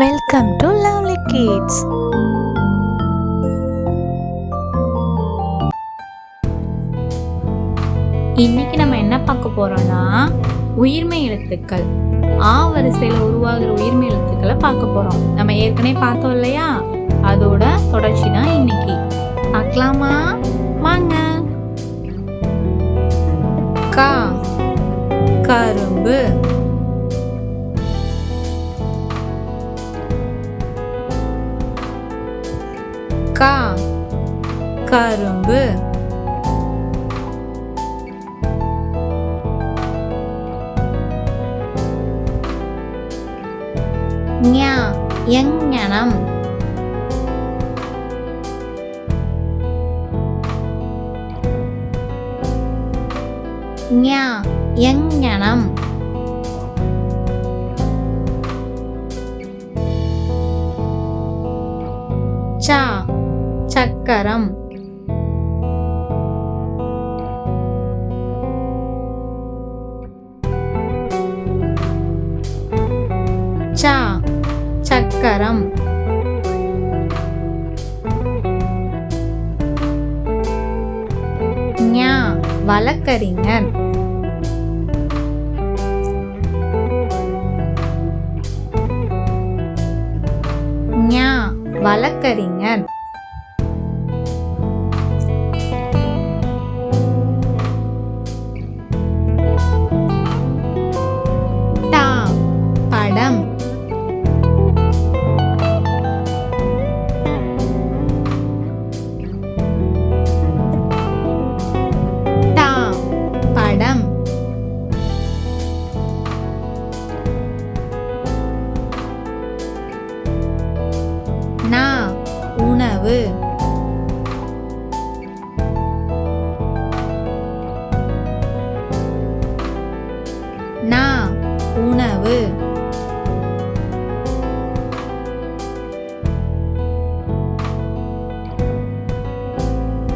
Welcome to lovely kids. இன்னைக்கு நம்ம என்ன பார்க்க போறோம்னா உயிர்மை எழுத்துக்கள். ஆ வரிசையில் உருவாகிற உயிர்மை எழுத்துக்களை பார்க்க போறோம். நம்ம ஏற்கனவே பார்த்தோம் இல்லையா, அதோட தொடர்ச்சி தான் இன்னைக்கு. பார்க்கலாமா? வாங்க. கா கரும்பு. கா கரும்பு. ஞா எங்ஙனம். ஞா எங்ஞனம். சா சக்கரம். சா சக்கரம். ஞா வழக்கறிஞர். ஞா வழக்கறிஞர். டா படம். டா படம். நா உணவு. நா உணவு.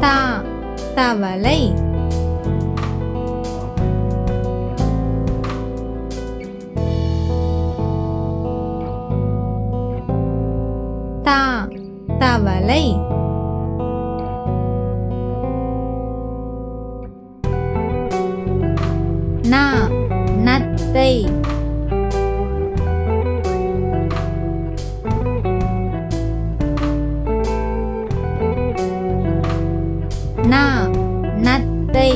தா தவளை. தா தவளை. நா நத்தை. நா நத்தை.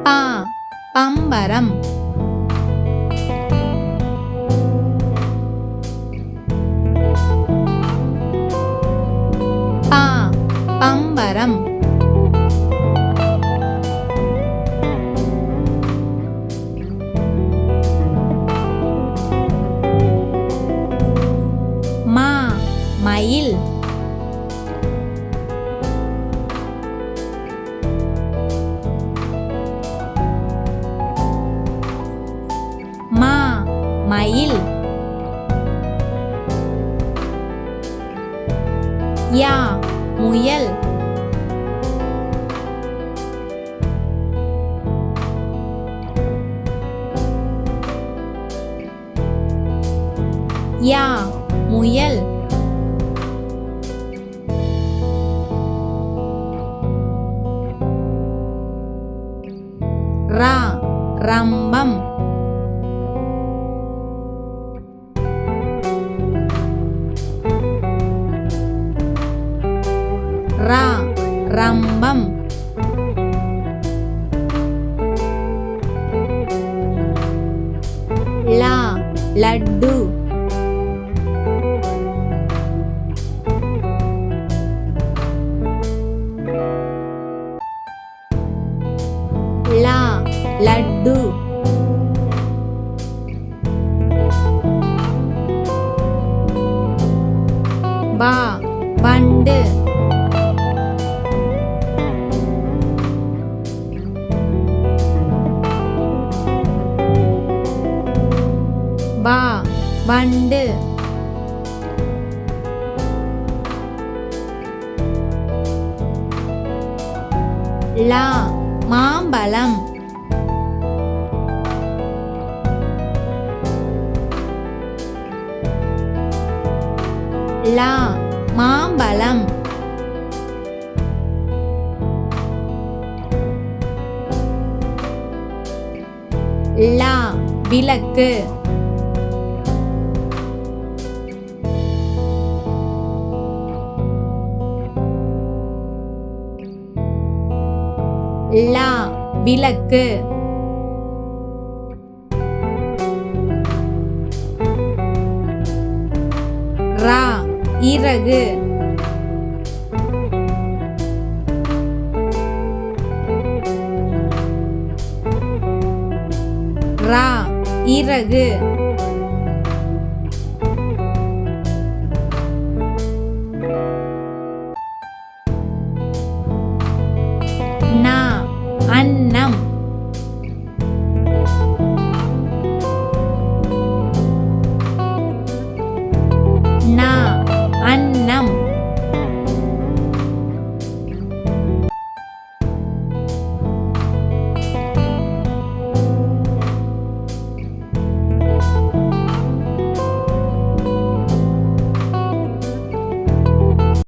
பா பம்பரம். பா பம்பரம். மா மயில். மா மயில். யா முயல். யா முயல். ரா ரம்பம். ரா ரம்பம். லா லட்டு. லா லட்டு. பா வண்டு. பா வண்டு. லா மாம்பழம். லா மாம்பழம். லா விளக்கு. லா விளக்கு. ரா இறகு. ரா இறகு. நா அன்னம்.